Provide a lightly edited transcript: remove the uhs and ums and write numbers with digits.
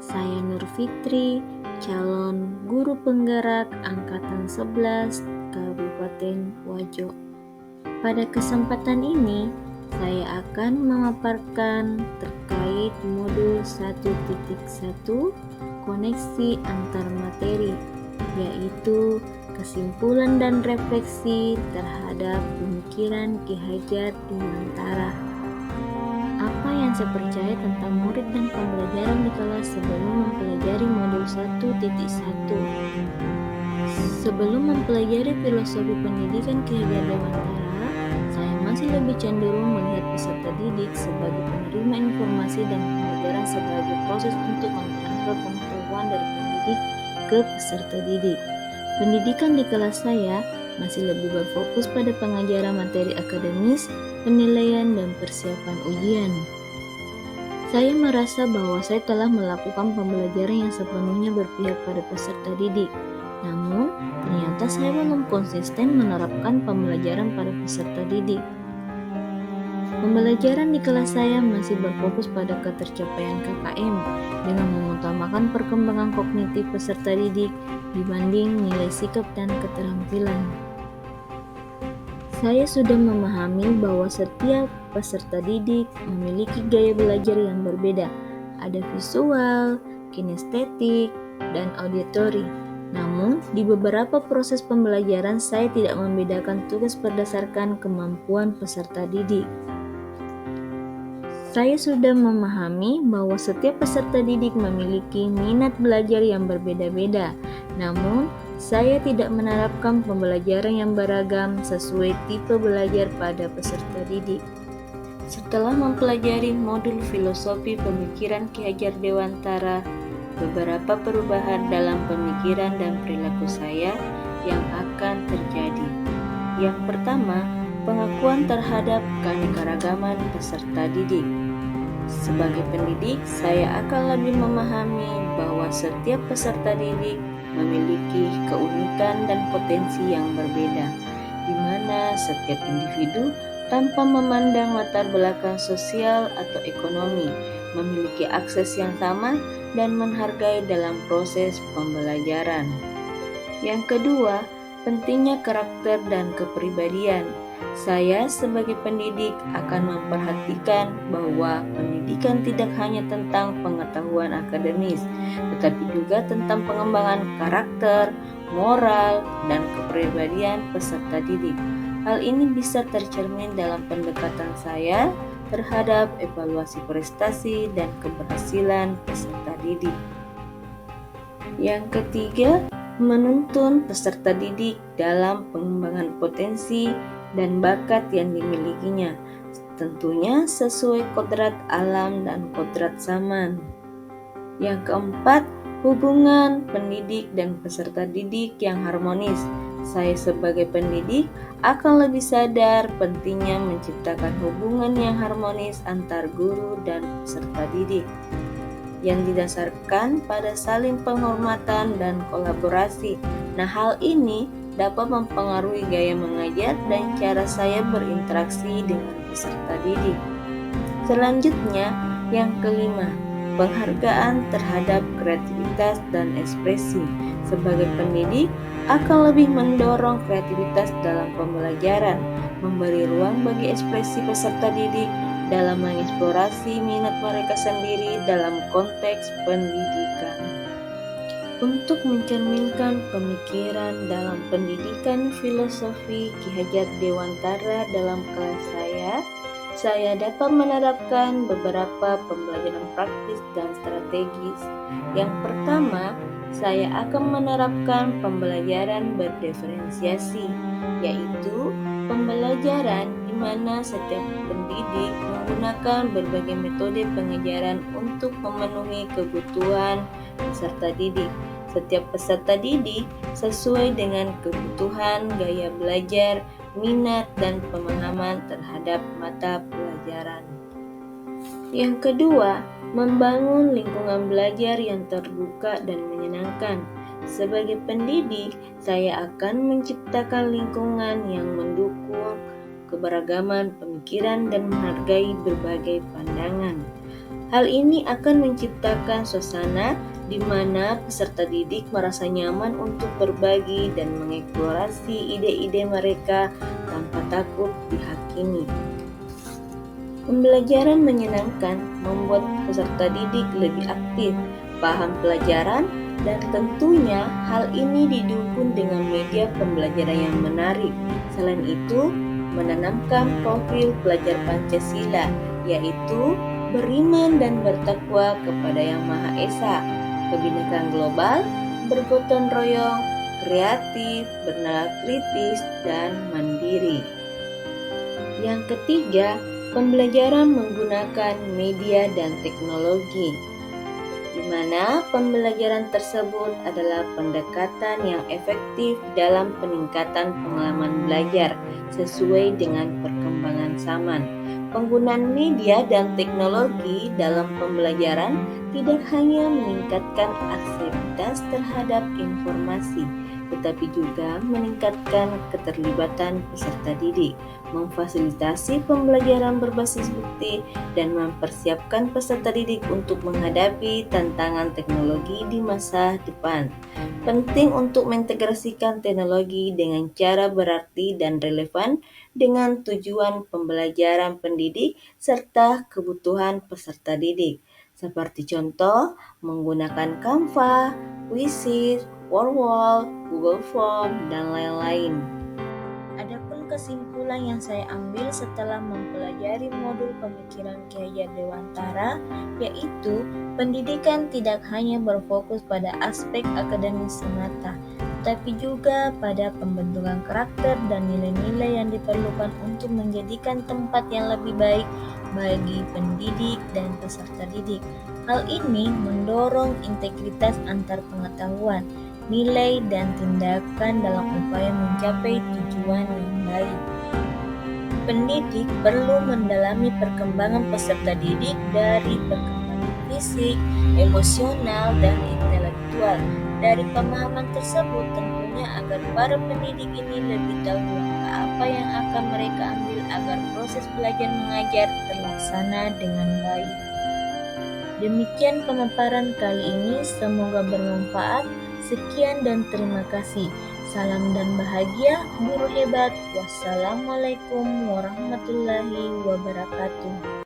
Saya Nur Fitri, calon guru penggerak Angkatan 11 Kabupaten Wajo. Pada kesempatan ini, saya akan memaparkan terkait modul 1.1 koneksi antar materi, yaitu kesimpulan dan refleksi terhadap pemikiran Ki Hajar Dewantara. Apa yang saya percaya tentang murid dan pembelajaran di kelas sebelum mempelajari modul 1.1? Sebelum mempelajari filosofi pendidikan Ki Hajar Dewantara, saya masih lebih cenderung melihat peserta didik sebagai penerima informasi dan pembelajaran sebagai proses untuk mentransfer pengetahuan dari pendidik ke peserta didik. Pendidikan di kelas saya masih lebih berfokus pada pengajaran materi akademis, penilaian, dan persiapan ujian. Saya merasa bahwa saya telah melakukan pembelajaran yang sepenuhnya berpihak pada peserta didik. Namun, ternyata saya belum konsisten menerapkan pembelajaran pada peserta didik. Pembelajaran di kelas saya masih berfokus pada ketercapaian KKM dengan mengutamakan perkembangan kognitif peserta didik dibanding nilai sikap dan keterampilan. Saya sudah memahami bahwa setiap peserta didik memiliki gaya belajar yang berbeda. Ada visual, kinestetik, dan auditori. Namun, di beberapa proses pembelajaran saya tidak membedakan tugas berdasarkan kemampuan peserta didik. Saya sudah memahami bahwa setiap peserta didik memiliki minat belajar yang berbeda-beda. Namun, saya tidak menerapkan pembelajaran yang beragam sesuai tipe belajar pada peserta didik. Setelah mempelajari modul filosofi pemikiran Ki Hajar Dewantara, beberapa perubahan dalam pemikiran dan perilaku saya yang akan terjadi. Yang pertama, pengakuan terhadap keanekaragaman peserta didik. Sebagai pendidik, saya akan lebih memahami bahwa setiap peserta didik memiliki keunikan dan potensi yang berbeda, di mana setiap individu tanpa memandang latar belakang sosial atau ekonomi memiliki akses yang sama dan menghargai dalam proses pembelajaran. Yang kedua, pentingnya karakter dan kepribadian. Saya sebagai pendidik akan memperhatikan bahwa pendidikan tidak hanya tentang pengetahuan akademis, tetapi juga tentang pengembangan karakter, moral, dan kepribadian peserta didik. Hal ini bisa tercermin dalam pendekatan saya terhadap evaluasi prestasi dan keberhasilan peserta didik. Yang ketiga, menuntun peserta didik dalam pengembangan potensi dan bakat yang dimilikinya, tentunya sesuai kodrat alam dan kodrat zaman. Yang keempat, hubungan pendidik dan peserta didik yang harmonis. Saya sebagai pendidik akan lebih sadar pentingnya menciptakan hubungan yang harmonis antar guru dan peserta didik, yang didasarkan pada saling penghormatan dan kolaborasi. Nah, hal ini dapat mempengaruhi gaya mengajar dan cara saya berinteraksi dengan peserta didik. Selanjutnya, yang kelima, penghargaan terhadap kreativitas dan ekspresi. Sebagai pendidik, akan lebih mendorong kreativitas dalam pembelajaran, memberi ruang bagi ekspresi peserta didik dalam mengeksplorasi minat mereka sendiri dalam konteks pendidikan. Untuk mencerminkan pemikiran dalam pendidikan filosofi Ki Hajar Dewantara dalam kelas saya dapat menerapkan beberapa pembelajaran praktis dan strategis. Yang pertama, saya akan menerapkan pembelajaran berdiferensiasi, yaitu pembelajaran di mana setiap pendidik menggunakan berbagai metode pengajaran untuk memenuhi kebutuhan peserta didik. Setiap peserta didik sesuai dengan kebutuhan, gaya belajar, minat, dan pemahaman terhadap mata pelajaran. Yang kedua, membangun lingkungan belajar yang terbuka dan menyenangkan. Sebagai pendidik, saya akan menciptakan lingkungan yang mendukung keberagaman pemikiran dan menghargai berbagai pandangan. Hal ini akan menciptakan suasana di mana peserta didik merasa nyaman untuk berbagi dan mengeksplorasi ide-ide mereka tanpa takut dihakimi. Pembelajaran menyenangkan membuat peserta didik lebih aktif, paham pelajaran, dan tentunya hal ini didukung dengan media pembelajaran yang menarik. Selain itu, menanamkan profil pelajar Pancasila, yaitu beriman dan bertakwa kepada Yang Maha Esa, kebinekaan global, bergotong royong, kreatif, bernalar kritis, dan mandiri. Yang ketiga, pembelajaran menggunakan media dan teknologi, di mana pembelajaran tersebut adalah pendekatan yang efektif dalam peningkatan pengalaman belajar sesuai dengan perkembangan zaman. Penggunaan media dan teknologi dalam pembelajaran tidak hanya meningkatkan aksesibilitas terhadap informasi, tetapi juga meningkatkan keterlibatan peserta didik, memfasilitasi pembelajaran berbasis bukti, dan mempersiapkan peserta didik untuk menghadapi tantangan teknologi di masa depan. Penting untuk mengintegrasikan teknologi dengan cara berarti dan relevan dengan tujuan pembelajaran pendidik serta kebutuhan peserta didik. Seperti contoh, menggunakan Canva, Quizizz, Wordwall, Google Form, dan lain-lain. Adapun kesimpulan yang saya ambil setelah mempelajari modul pemikiran Ki Hajar Dewantara, yaitu pendidikan tidak hanya berfokus pada aspek akademis semata, tapi juga pada pembentukan karakter dan nilai-nilai yang diperlukan untuk menjadikan tempat yang lebih baik bagi pendidik dan peserta didik. Hal ini mendorong integritas antar pengetahuan, nilai, dan tindakan dalam upaya mencapai tujuan yang baik. Pendidik perlu mendalami perkembangan peserta didik dari perkembangan fisik, emosional, dan intelektual. Dari pemahaman tersebut tentunya agar para pendidik ini lebih tahu langkah apa yang akan mereka ambil agar proses belajar mengajar terlaksana dengan baik. Demikian pemaparan kali ini, semoga bermanfaat. Sekian dan terima kasih. Salam dan bahagia, guru hebat. Wassalamualaikum warahmatullahi wabarakatuh.